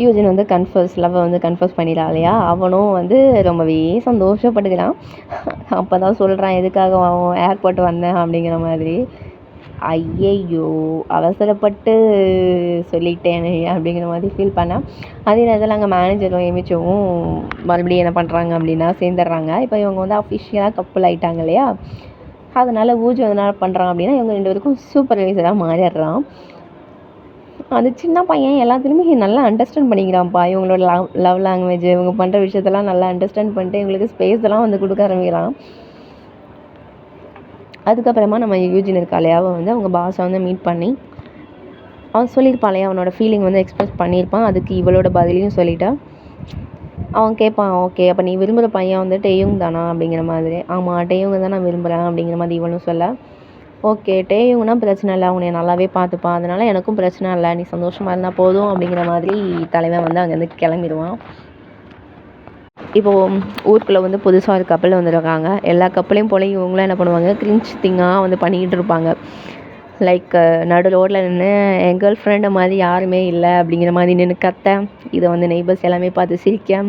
Eugene வந்து லவ்வை வந்து கன்ஃபர்ஸ் பண்ணிடலாம் இல்லையா. அவனும் வந்து ரொம்பவே சந்தோஷப்பட்டுக்கிறான். அப்போ தான் சொல்கிறான் எதுக்காக அவன் ஏர்போர்ட் வந்தேன் அப்படிங்கிற மாதிரி. ஐயையோ அவசரப்பட்டு சொல்லிட்டேனே அப்படிங்கிற மாதிரி ஃபீல் பண்ணேன். அதே நேரத்தில் அங்கே மேனேஜரும் எமிச்சவும் மறுபடியும் என்ன பண்ணுறாங்க அப்படின்னா சேர்ந்துடுறாங்க. இப்போ இவங்க வந்து அஃபிஷியலாக கப்புள் ஆகிட்டாங்க இல்லையா. அதனால் ஊஜி வந்து என்ன பண்ணுறான் அப்படின்னா இவங்க 2 பேருக்கும் சூப்பர்வைசராக மாறிடுறான். அந்த சின்ன பையன் எல்லாத்துலேயுமே நல்லா அண்டர்ஸ்டாண்ட் பண்ணிக்கிறான்ப்பா. இவங்களோட லவ் லாங்குவேஜ், இவங்க பண்ணுற விஷயத்தெல்லாம் நல்லா அண்டர்ஸ்டாண்ட் பண்ணிட்டு இவங்களுக்கு ஸ்பேஸ் எல்லாம் வந்து கொடுக்க ஆரம்பிக்கிறான். அதுக்கப்புறமா நம்ம யூஜின் இருக்காளையா, அவன் வந்து அவங்க பாஸை வந்து மீட் பண்ணி அவன் சொல்லியிருப்பாளையா, அவனோட ஃபீலிங் வந்து எக்ஸ்ப்ரெஸ் பண்ணியிருப்பான். அதுக்கு இவளோட பதிலையும் சொல்லிட்டா. அவன் கேட்பான், ஓகே அப்போ நீ விரும்புகிற பையன் வந்து டேயுங் தானா அப்படிங்கிற மாதிரி. ஆமாம் டேயுங்க தான் நான் விரும்புகிறேன் அப்படிங்கிற மாதிரி இவனும் சொல்ல. ஓகே டேயுங்கன்னா பிரச்சனை இல்லை, அவனை நல்லாவே பார்த்துப்பான், அதனால் எனக்கும் பிரச்சனை இல்லை, நீ சந்தோஷமாக இருந்தால் போதும் அப்படிங்கிற மாதிரி தலைவன் வந்து அங்கேருந்து கிளம்பிடுவான். இப்போது ஊருக்குள்ளே வந்து புதுசாக ஒரு கப்பல் வந்துருக்காங்க. எல்லா கப்பலையும் போல இவங்களும் என்ன பண்ணுவாங்க, கிரிஞ்ச் திங்காக வந்து பண்ணிக்கிட்டு இருப்பாங்க. லைக் நடு ரோட்டில் நின்று என் கேர்ள் ஃப்ரெண்டு மாதிரி யாருமே இல்லை அப்படிங்கிற மாதிரி நின்று கத்த, இதை வந்து நெய்பர்ஸ் எல்லாமே பார்த்து சிரிக்க,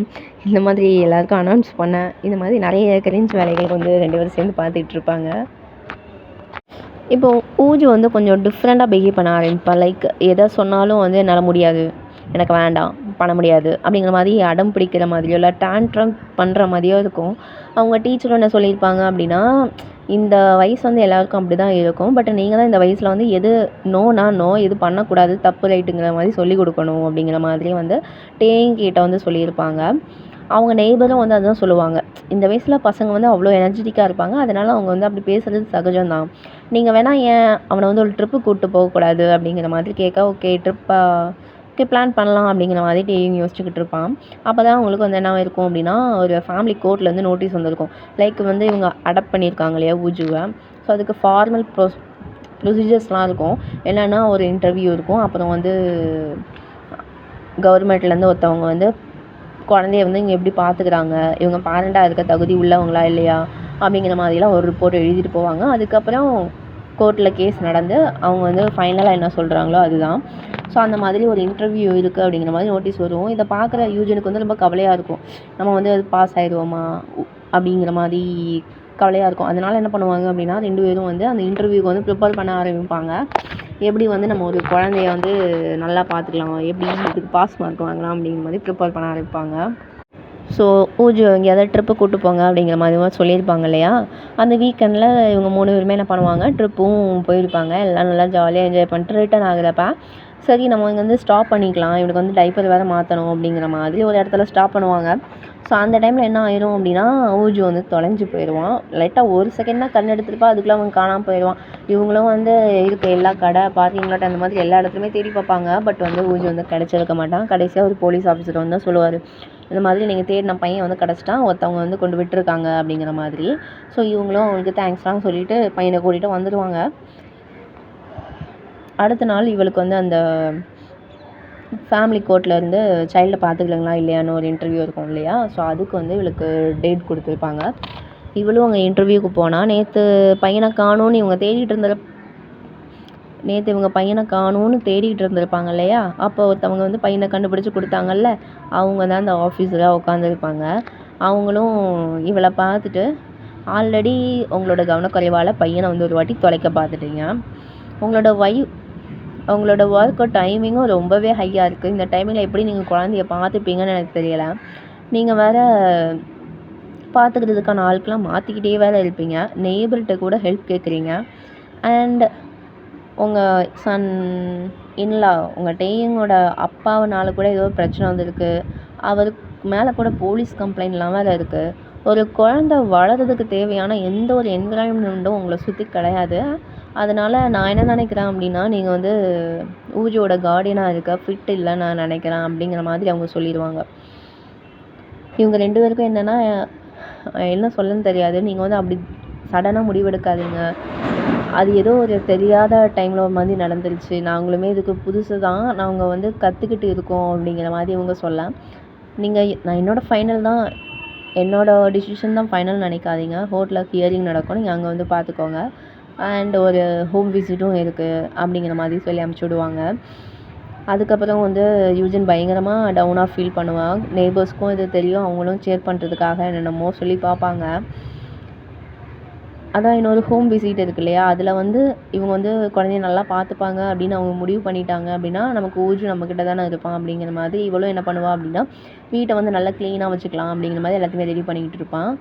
இந்த மாதிரி எல்லாருக்கும் அனௌன்ஸ் பண்ண, இந்த மாதிரி நிறைய கிரிஞ்ச் வேலைகள் வந்து 2 பேரும் சேர்ந்து பார்த்துக்கிட்டு இருப்பாங்க. இப்போது ஊஜு வந்து கொஞ்சம் டிஃப்ரெண்ட்டாக பிஹேவ் பண்ண ஆரம்பிப்பாள். லைக் எதை சொன்னாலும் வந்து என்னால் முடியாது, எனக்கு வேண்டாம், பண்ண முடியாது அப்படிங்கிற மாதிரி அடம் பிடிக்கிற மாதிரியோ இல்லை டான்ட்ரம் பண்ணுற மாதிரியோ இருக்கும். அவங்க டீச்சரும் என்ன சொல்லியிருப்பாங்க அப்படின்னா, இந்த வயசு வந்து எல்லாருக்கும் அப்படி தான் இருக்கும், பட் நீங்கள் தான் இந்த வயசில் வந்து எது நோனா நோ, எது பண்ணக்கூடாது தப்பு ரைட்டுங்கிற மாதிரி சொல்லிக் கொடுக்கணும் அப்படிங்கிற மாதிரி வந்து டேங்கிட்ட வந்து சொல்லியிருப்பாங்க. அவங்க நெய்பரும் வந்து அதுதான் சொல்லுவாங்க, இந்த வயசில் பசங்க வந்து அவ்வளோ எனர்ஜெட்டிக்காக இருப்பாங்க, அதனால் அவங்க வந்து அப்படி பேசுகிறது சகஜம்தான், நீங்கள் வேணால் ஏன் அவனை வந்து ஒரு ட்ரிப்பு கூப்பிட்டு போகக்கூடாது அப்படிங்கிற மாதிரி கேட்க, ஓகே ட்ரிப்பா, ஓகே பிளான் பண்ணலாம் அப்படிங்கிற மாதிரி டேயும் யோசிச்சுக்கிட்டு இருப்பான். அப்போ தான் அவங்களுக்கு வந்து என்ன இருக்கும் அப்படின்னா, ஒரு ஃபேமிலி கோர்ட்லேருந்து நோட்டீஸ் வந்திருக்கும். லைக் வந்து இவங்க அடாப்ட் பண்ணியிருக்காங்க இல்லையா ஊஜுவை. ஸோ அதுக்கு ஃபார்மல் ப்ரொசீஜர்ஸ்லாம் இருக்கும். என்னென்னா ஒரு இன்டர்வியூ இருக்கும், அப்புறம் வந்து கவர்மெண்ட்லேருந்து ஒருத்தவங்க வந்து குழந்தைய வந்து இங்கே எப்படி பார்த்துக்கிறாங்க, இவங்க பேரண்ட்டாக இருக்க தகுதி உள்ளவங்களா இல்லையா அப்படிங்கிற மாதிரிலாம் ஒரு ரிப்போர்ட் எழுதிட்டு போவாங்க. அதுக்கப்புறம் கோர்ட்டில் கேஸ் நடந்து அவங்க வந்து ஃபைனலாக என்ன சொல்கிறாங்களோ அதுதான். ஸோ அந்த மாதிரி ஒரு இன்டர்வியூ இருக்குது அப்படிங்கிற மாதிரி நோட்டீஸ் வரும். இதை பார்க்குற யூஜனுக்கு வந்து ரொம்ப கவலையாக இருக்கும், நம்ம வந்து அது பாஸ் ஆகிடுவோமா அப்படிங்கிற மாதிரி கவலையாக இருக்கும். அதனால் என்ன பண்ணுவாங்க அப்படின்னா 2 பேரும் வந்து அந்த இன்டர்வியூக்கு வந்து ப்ரிப்பேர் பண்ண ஆரம்பிப்பாங்க. எப்படி வந்து நம்ம ஒரு குழந்தைய வந்து நல்லா பார்த்துக்கலாம், எப்படி இதுக்கு பாஸ் மார்க் வாங்கலாம் அப்படிங்கிற மாதிரி ப்ரிப்பேர் பண்ண ஆரம்பிப்பாங்க. ஸோ ஊஜு எங்கேயாவது ட்ரிப்பு கூப்பிட்டு போங்க அப்படிங்கிற மாதிரி சொல்லியிருப்பாங்க இல்லையா. அந்த வீக்கெண்டில் இவங்க 3 பேருமே என்ன பண்ணுவாங்க, ட்ரிப்பும் போயிருப்பாங்க. எல்லாம் நல்லா ஜாலியாக என்ஜாய் பண்ணிட்டு ரிட்டர்ன் ஆகுறப்ப சரி நம்ம இங்கே வந்து ஸ்டாப் பண்ணிக்கலாம், இவனுக்கு வந்து டைப்பர் வேறு மாற்றணும் அப்படிங்கிற மாதிரி ஒரு இடத்துல ஸ்டாப் பண்ணுவாங்க. ஸோ அந்த டைமில் என்ன ஆயிரும் அப்படின்னா, ஊஜு வந்து தொலைஞ்சு போயிடுவான். லைட்டாக ஒரு செகண்ட் தான் கண் எடுத்துருப்பா, அதுக்குள்ளே அவன் காணாமல் போயிடுவான். இவங்களும் வந்து இருக்க எல்லா கடை பார்க்கிங் லாட் அந்த மாதிரி எல்லா இடத்துலையுமே தேடி பார்ப்பாங்க. பட் வந்து ஊஜு வந்து கிடச்சிருக்க மாட்டான். கடைசியாக ஒரு போலீஸ் ஆஃபீஸர் வந்து சொல்லுவார், இந்த மாதிரி நீங்கள் தேடின பையன் வந்து கிடச்சிட்டான், ஒருத்தவங்க வந்து கொண்டு விட்டுருக்காங்க அப்படிங்கிற மாதிரி. ஸோ இவங்களும் அவங்களுக்கு தேங்க்ஸ்லாம் சொல்லிவிட்டு பையனை கூட்டிகிட்டு வந்துடுவாங்க. அடுத்த நாள் இவளுக்கு வந்து அந்த ஃபேமிலி கோர்ட்லேருந்து சைல்டை பார்த்துக்கலாங்களா இல்லையான்னு ஒரு இன்டர்வியூ இருக்கும் இல்லையா. ஸோ அதுக்கு வந்து இவளுக்கு டேட் கொடுத்துருப்பாங்க. இவளும் அங்கே இன்டர்வியூக்கு போனால் நேற்று பையனை காணோன்னு இவங்க தேடிகிட்டு இருந்திருப்பாங்க இல்லையா. அப்போ ஒருத்தவங்க வந்து பையனை கண்டுபிடிச்சி கொடுத்தாங்கல்ல, அவங்க தான் அந்த ஆஃபீஸராக உட்காந்துருப்பாங்க. அவங்களும் இவளை பார்த்துட்டு, ஆல்ரெடி உங்களோட கவனக்குறைவால் பையனை வந்து ஒரு வாட்டி தொலைக்க பார்த்துட்டீங்க, உங்களோட ஒர்க்கு டைமிங்கும் ரொம்பவே ஹையாக இருக்குது, இந்த டைமிங்கில் எப்படி நீங்கள் குழந்தைய பார்த்துப்பீங்கன்னு எனக்கு தெரியலை, நீங்கள் வேறு பார்த்துக்கிறதுக்கான ஆட்கள்லாம் மாற்றிக்கிட்டே வேறு இருப்பீங்க, நெய்பர்கிட்ட கூட ஹெல்ப் கேட்குறீங்க, அண்ட் உங்கள் சன் இன்லா உங்கள் டேயிங்கோட அப்பாவனால கூட ஏதோ பிரச்சனை வந்திருக்கு, அவருக்கு மேலே கூட போலீஸ் கம்ப்ளைண்ட்லாம் வேறு இருக்குது, ஒரு குழந்தை வளர்கிறதுக்கு தேவையான எந்த ஒரு என்விரான்மெண்ட்டும் உங்களை சுற்றி கிடையாது, அதனால் நான் என்ன நினைக்கிறேன் அப்படின்னா, நீங்கள் வந்து ஊஜோட கார்டியனாக இருக்க ஃபிட் இல்லை நான் நினைக்கிறேன் அப்படிங்கிற மாதிரி அவங்க சொல்லிடுவாங்க. இவங்க 2 பேருக்கும் என்னென்னா என்ன சொல்லன்னு தெரியாது. நீங்கள் வந்து அப்படி சடனாக முடிவெடுக்காதீங்க, அது ஏதோ ஒரு தெரியாத டைமில் ஒரு மாதிரி நடந்துருச்சு, நாங்களுமே இதுக்கு புதுசு தான், நாங்கள் வந்து கற்றுக்கிட்டு இருக்கோம் அப்படிங்கிற மாதிரி இவங்க சொல்ல, நான் என்னோடய ஃபைனல் தான், என்னோடய டிசிஷன் தான் ஃபைனல் நினைக்காதீங்க, கோர்ட்டில் ஹியரிங் நடக்கும், நீங்கள் அங்கே வந்து பார்த்துக்கோங்க, அண்ட் ஒரு ஹோம் விசிட்டும் இருக்குது அப்படிங்கிற மாதிரி சொல்லி அனுப்பிச்சி விடுவாங்க. அதுக்கப்புறம் வந்து யூஜின் பயங்கரமாக டவுனாக ஃபீல் பண்ணுவான். நெய்பர்ஸ்க்கும் இது தெரியும். அவங்களும் சேர் பண்ணுறதுக்காக என்னென்னமோ சொல்லி பார்ப்பாங்க. அதான் இன்னொரு ஹோம் விசிட் இருக்கு இல்லையா, அதில் வந்து இவங்க வந்து குழந்தைய நல்லா பார்த்துப்பாங்க அப்படின்னு அவங்க முடிவு பண்ணிட்டாங்க அப்படின்னா, நமக்கு ஊஜு நம்மக்கிட்ட தானே இருப்பான் அப்படிங்கிற மாதிரி இவளும் என்ன பண்ணுவா அப்படின்னா, வீட்டை வந்து நல்லா க்ளீனாக வச்சுக்கலாம் அப்படிங்கிற மாதிரி எல்லாத்தையுமே ரெடி பண்ணிக்கிட்டு இருப்பான்.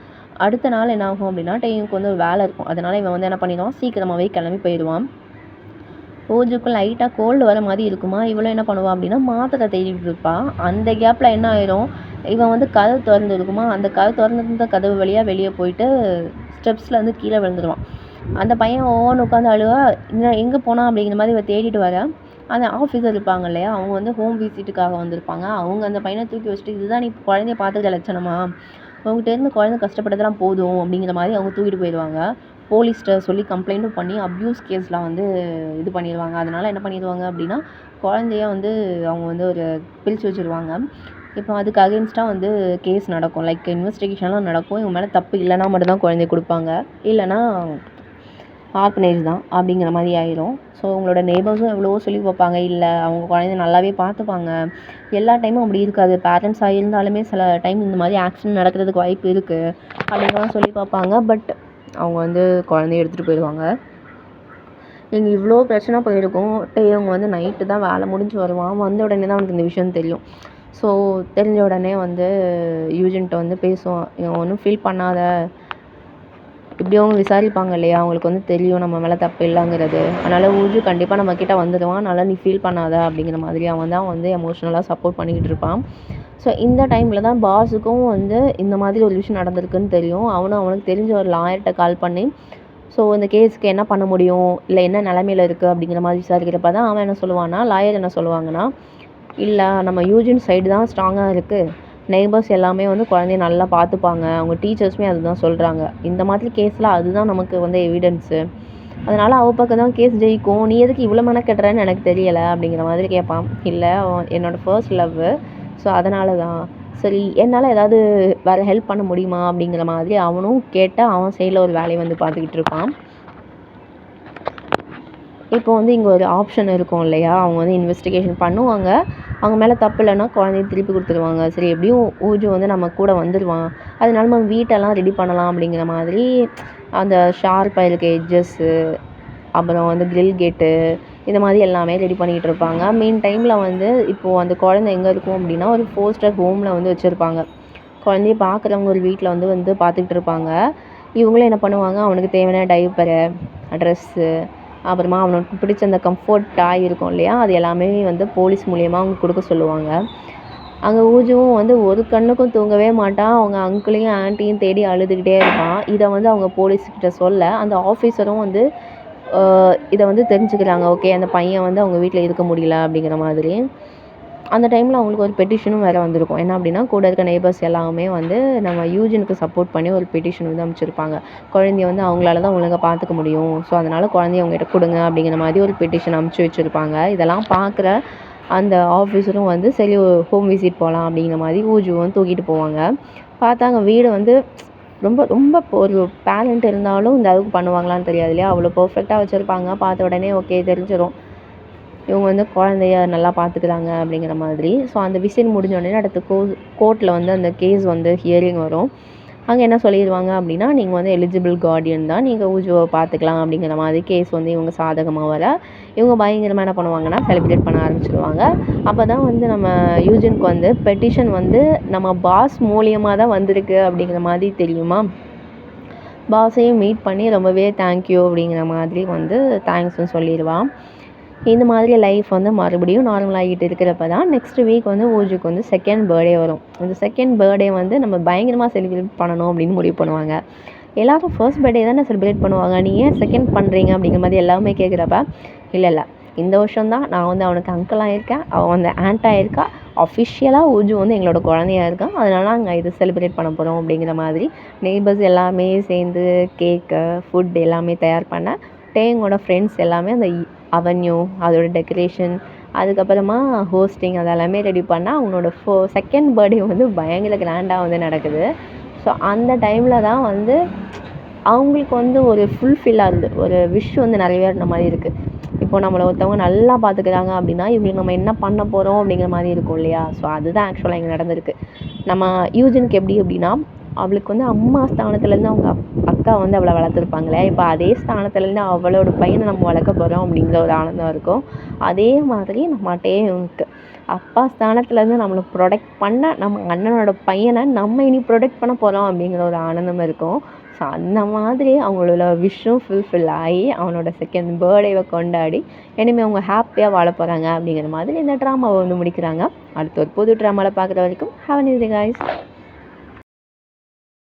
அடுத்த நாள் என்ன ஆகும் அப்படின்னா, டைமுக்கு வந்து ஒரு வேலை இருக்கும். அதனால் இவன் வந்து என்ன பண்ணிடுவான், சீக்கிரமாகவே கிளம்பி போயிடுவான். ஊஜுக்கு லைட்டாக கோல்டு வர மாதிரி இருக்குமா, இவளும் என்ன பண்ணுவா அப்படின்னா மாத்திரை தேடிட்டு இருப்பாள். அந்த கேப்பில் என்ன ஆயிரும், இவன் வந்து கதவு திறந்து இருக்குமா, அந்த கதவு திறந்துருந்த கதவு வழியாக வெளியே போயிட்டு ஸ்டெப்ஸில் வந்து கீழே விழுந்துருவான். அந்த பையன் ஒவ்வொன்று உட்காந்து அழுவா, இன்னும் எங்கே போனான் அப்படிங்கிற மாதிரி இவ தேடிட்டு வர, அந்த ஆஃபீஸர் இருப்பாங்க இல்லையா, அவங்க வந்து ஹோம் விசிட்டுக்காக வந்திருப்பாங்க. அவங்க அந்த பையனை தூக்கி வச்சுட்டு, இதுதான் நீ குழந்தைய பார்த்துக்கிற லட்சணமா, உங்ககிட்டேருந்து குழந்தை கஷ்டப்பட்டதெல்லாம் போதும் அப்படிங்கிற மாதிரி அவங்க தூக்கிட்டு போயிடுவாங்க. போலீஸ்கிட்ட சொல்லி கம்ப்ளைண்ட்டும் பண்ணி அப்யூஸ் கேஸ்லாம் வந்து இது பண்ணிடுவாங்க. அதனால் என்ன பண்ணிடுவாங்க அப்படின்னா, குழந்தைய வந்து அவங்க வந்து ஒரு பிரித்து வச்சுருவாங்க. இப்போ அதுக்கு அகெயின்ஸ்டாக வந்து கேஸ் நடக்கும். லைக் இன்வெஸ்டிகேஷன்லாம் நடக்கும். இவங்க மேலே தப்பு இல்லைனா மட்டும்தான் குழந்தைய கொடுப்பாங்க, இல்லைனா ஆர்ஃபனேஜ் தான் அப்படிங்கிற மாதிரி ஆயிரும். ஸோ உங்களோட நெய்பர்ஸும் எவ்வளவோ சொல்லி பார்ப்பாங்க, இல்லை அவங்க குழந்தைய நல்லாவே பார்த்துப்பாங்க, எல்லா டைமும் அப்படி இருக்காது, பேரண்ட்ஸாக இருந்தாலுமே சில டைம் இந்த மாதிரி ஆக்சிடென்ட் நடக்கிறதுக்கு வாய்ப்பு இருக்குது அப்படின்லாம் சொல்லி பார்ப்பாங்க. பட் அவங்க வந்து குழந்தைய எடுத்துகிட்டு போயிடுவாங்க. இங்கே இவ்வளோ பிரச்சனை போயிருக்கும். இவங்க வந்து நைட்டு தான் வேலை முடிஞ்சு வருவான். வந்த உடனே தான் அவனுக்கு இந்த விஷயம் தெரியும். ஸோ தெரிஞ்ச உடனே வந்து யூஜின்ட்ட வந்து பேசுவான், இவன் ஒன்றும் ஃபீல் பண்ணாத, இப்படி அவங்க விசாரிப்பாங்க இல்லையா, அவங்களுக்கு வந்து தெரியும் நம்ம மேலே தப்பு இல்லைங்கிறது. அதனால் ஊஜு கண்டிப்பாக நம்மக்கிட்ட வந்துடுவான், அதனால் நீ ஃபீல் பண்ணாத அப்படிங்கிற மாதிரி அவன் தான் வந்து எமோஷ்னலாக சப்போர்ட் பண்ணிக்கிட்டு இருப்பான். ஸோ இந்த டைமில் தான் பாஸுக்கும் வந்து இந்த மாதிரி ஒரு விஷயம் நடந்திருக்குன்னு தெரியும். அவனுக்கு தெரிஞ்ச ஒரு லாயர்கிட்ட கால் பண்ணி, ஸோ இந்த கேஸுக்கு என்ன பண்ண முடியும், இல்லை என்ன நிலமையில இருக்குது அப்படிங்கிற மாதிரி விசாரிக்கிறப்ப தான் அவன் என்ன சொல்லுவான்னா, லாயர் என்ன சொல்லுவாங்கன்னா, இல்லை நம்ம யூஜின் சைடு தான் ஸ்ட்ராங்காக இருக்குது, நெய்பர்ஸ் எல்லாமே வந்து குழந்தைய நல்லா பார்த்துப்பாங்க, அவங்க டீச்சர்ஸுமே அதுதான் சொல்கிறாங்க, இந்த மாதிரி கேஸில் அதுதான் நமக்கு வந்து எவிடன்ஸு, அதனால் அவள் பக்கம் தான் கேஸ் ஜெயிக்கும், நீ எதுக்கு இவ்வளோ மெனக்கட்டுறேன்னு எனக்கு தெரியலை அப்படிங்கிற மாதிரி கேட்பான். இல்லை அவன் என்னோடய ஃபர்ஸ்ட் லவ்வு, ஸோ அதனால தான், சரி என்னால் ஏதாவது வேறு ஹெல்ப் பண்ண முடியுமா அப்படிங்கிற மாதிரி அவனும் கேட்டு அவன் சைடில் ஒரு வேலையை வந்து பார்த்துக்கிட்டு இருப்பான். இப்போ வந்து இங்கே ஒரு ஆப்ஷன் இருக்கும் இல்லையா, அவங்க வந்து இன்வெஸ்டிகேஷன் பண்ணுவாங்க, அவங்க மேலே தப்பு இல்லைன்னா குழந்தைய திருப்பி கொடுத்துருவாங்க. சரி எப்படியும் ஊஜு வந்து நம்ம கூட வந்துடுவான், அதனால நம்ம வீட்டெல்லாம் ரெடி பண்ணலாம் அப்படிங்கிற மாதிரி அந்த ஷார்ப்பாக இருக்க எட்ஜஸ்ஸு, அப்புறம் வந்து கிரில் கேட்டு, இந்த மாதிரி எல்லாமே ரெடி பண்ணிகிட்டு இருப்பாங்க. மெயின் டைமில் வந்து இப்போது அந்த குழந்தை எங்கே இருக்கும் அப்படின்னா, ஒரு 4 ஸ்டார் ஹோமில் வந்து வச்சுருப்பாங்க. குழந்தைய பார்க்குறவங்க ஒரு வீட்டில் வந்து பார்த்துக்கிட்டு இருப்பாங்க. இவங்களும் என்ன பண்ணுவாங்க, அவனுக்கு தேவையான டைப்பரு, ட்ரெஸ்ஸு, அப்புறமா அவனுக்கு பிடிச்ச அந்த கம்ஃபர்ட் டாய் இருக்கும் இல்லையா, அது எல்லாமே வந்து போலீஸ் மூலியமாக அவங்க கொடுக்க சொல்லுவாங்க. அங்கே ஊஜுவும் வந்து ஒரு கண்ணுக்கும் தூங்கவே மாட்டான், அவங்க அங்கிளையும் ஆன்ட்டியும் தேடி அழுதுகிட்டே இருப்பான். இதை வந்து அவங்க போலீஸ்கிட்ட சொல்ல, அந்த ஆஃபீஸரும் வந்து இதை வந்து தெரிஞ்சுக்கிறாங்க. ஓகே, அந்த பையன் வந்து அவங்க வீட்டில் இருக்க முடியல அப்படிங்கிற மாதிரி. அந்த டைமில் அவங்களுக்கு ஒரு பெட்டிஷனும் வேறு வந்திருக்கும். என்ன அப்படின்னா, கூட இருக்க நெய்பர்ஸ் எல்லாமே வந்து நம்ம யூஜினுக்கு சப்போர்ட் பண்ணி ஒரு பெட்டிஷன் வந்து அனுப்பிச்சிருப்பாங்க. குழந்தைய வந்து அவங்களால தான் ஒழுங்காக பார்த்துக்க முடியும், ஸோ அதனால் குழந்தைய அவங்ககிட்ட கொடுங்க அப்படிங்கிற மாதிரி ஒரு பெட்டிஷன் அனுப்பிச்சி வச்சுருப்பாங்க. இதெல்லாம் பார்க்குற அந்த ஆஃபீஸரும் வந்து சரி ஹோம் விசிட் போகலாம் அப்படிங்கிற மாதிரி ஊஜுவும் தூக்கிட்டு போவாங்க. பார்த்தாங்க வீடு வந்து ரொம்ப ரொம்ப ஒரு பேரண்ட் இருந்தாலும் இந்த அளவுக்கு பண்ணுவாங்களான்னு தெரியாது இல்லையா, அவ்வளோ பர்ஃபெக்டாக வச்சுருப்பாங்க. பார்த்த உடனே ஓகே தெரிஞ்சிடும், இவங்க வந்து குழந்தைய நல்லா பார்த்துக்கிறாங்க அப்படிங்கிற மாதிரி. ஸோ அந்த விசிட் முடிஞ்ச உடனே அடுத்து கோர்ட்டில் வந்து அந்த கேஸ் வந்து ஹியரிங் வரும். அங்கே என்ன சொல்லிடுவாங்க அப்படின்னா, நீங்கள் வந்து எலிஜிபிள் கார்டியன் தான், நீங்கள் ஊஜுவை பார்த்துக்கலாம் அப்படிங்கிற மாதிரி கேஸ் வந்து இவங்க சாதகமாக வர, இவங்க பயங்கரமாக என்ன பண்ணுவாங்கன்னா செலிப்ரேட் பண்ண ஆரம்பிச்சிடுவாங்க. அப்போ தான் வந்து நம்ம யூஜினுக்கு வந்து பெட்டிஷன் வந்து நம்ம பாஸ் மூலியமாக தான் வந்திருக்கு அப்படிங்கிற மாதிரி தெரியுமா. பாஸையும் மீட் பண்ணி ரொம்பவே தேங்க்யூ அப்படிங்கிற மாதிரி வந்து தேங்க்ஸ்னு சொல்லிடுவான். இந்த மாதிரி லைஃப் வந்து மறுபடியும் நார்மல் ஆகிட்டு இருக்கிறப்ப தான் நெக்ஸ்ட் வீக் வந்து ஊஜுக்கு வந்து செகண்ட் பர்த்டே வரும். அந்த செகண்ட் பர்த்டே வந்து நம்ம பயங்கரமாக செலிப்ரேட் பண்ணணும் அப்படின்னு முடிவு பண்ணுவாங்க. எல்லோரும் ஃபர்ஸ்ட் பர்த்டே தானே செலிப்ரேட் பண்ணுவாங்க, நீ ஏன் செகண்ட் பண்ணுறீங்க அப்படிங்கிற மாதிரி எல்லாமே கேட்குறப்ப, இல்லை இந்த வருஷம் தான் நான் வந்து அவனுக்கு அங்கிளாக இருக்கேன், அவன் வந்து ஆண்ட்டாக இருக்கா, அஃபிஷியலாக ஊஜு வந்து எங்களோட குழந்தையாக இருக்கான், அதனால நாங்கள் இதை செலிப்ரேட் பண்ண போகிறோம் அப்படிங்கிற மாதிரி நெய்பர்ஸ் எல்லாமே சேர்ந்து கேக்கு ஃபுட் எல்லாமே தயார் பண்ண, டேங்கோட ஃப்ரெண்ட்ஸ் எல்லாமே அந்த அவென்யூ அதோட டெக்கரேஷன் அதுக்கப்புறமா ஹோஸ்டிங் அதெல்லாமே ரெடி பண்ணால் அவனோட செகண்ட் பர்த்டே வந்து பயங்கர கிராண்டாக வந்து நடக்குது. ஸோ அந்த டைமில் தான் வந்து அவங்களுக்கு வந்து ஒரு ஃபுல்ஃபில் ஆகுது, ஒரு விஷ் வந்து நிறைவேறின மாதிரி இருக்குது. இப்போ நம்மளை ஒருத்தவங்க நல்லா பார்த்துக்கிறாங்க அப்படின்னா இவங்களுக்கு நம்ம என்ன பண்ண போகிறோம் அப்படிங்கிற மாதிரி இருக்கும் இல்லையா. ஸோ அதுதான் ஆக்சுவலாக இங்கே நடந்திருக்கு. நம்ம யூஜினுக்கு எப்படி அப்படின்னா, அவளுக்கு வந்து அம்மா ஸ்தானத்துலேருந்து அவங்க அக்கா வந்து அவளை வளர்த்துருப்பாங்களே, இப்போ அதே ஸ்தானத்துலேருந்து அவளோட பையனை நம்ம வளர்க்க போகிறோம் அப்படிங்கிற ஒரு ஆனந்தம் இருக்கும். அதே மாதிரி நம்மகிட்டேயும் இருக்கு. அப்பா ஸ்தானத்துலேருந்து நம்மளை ப்ரொடெக்ட் பண்ண நம்ம அண்ணனோட பையனை நம்ம இனி ப்ரொடெக்ட் பண்ண போகிறோம் அப்படிங்கிற ஒரு ஆனந்தம் இருக்கும். ஸோ அந்த மாதிரி அவங்களோட விஷும் ஃபுல்ஃபில் ஆகி அவனோட செகண்ட் பர்த்டேவை கொண்டாடி இனிமேல் அவங்க ஹாப்பியாக வாழ போகிறாங்க அப்படிங்கிற மாதிரி இந்த ட்ராமாவை வந்து முடிக்கிறாங்க. அடுத்த ஒரு புது ட்ராமாவில் பார்க்குற வரைக்கும் have a nice day guys.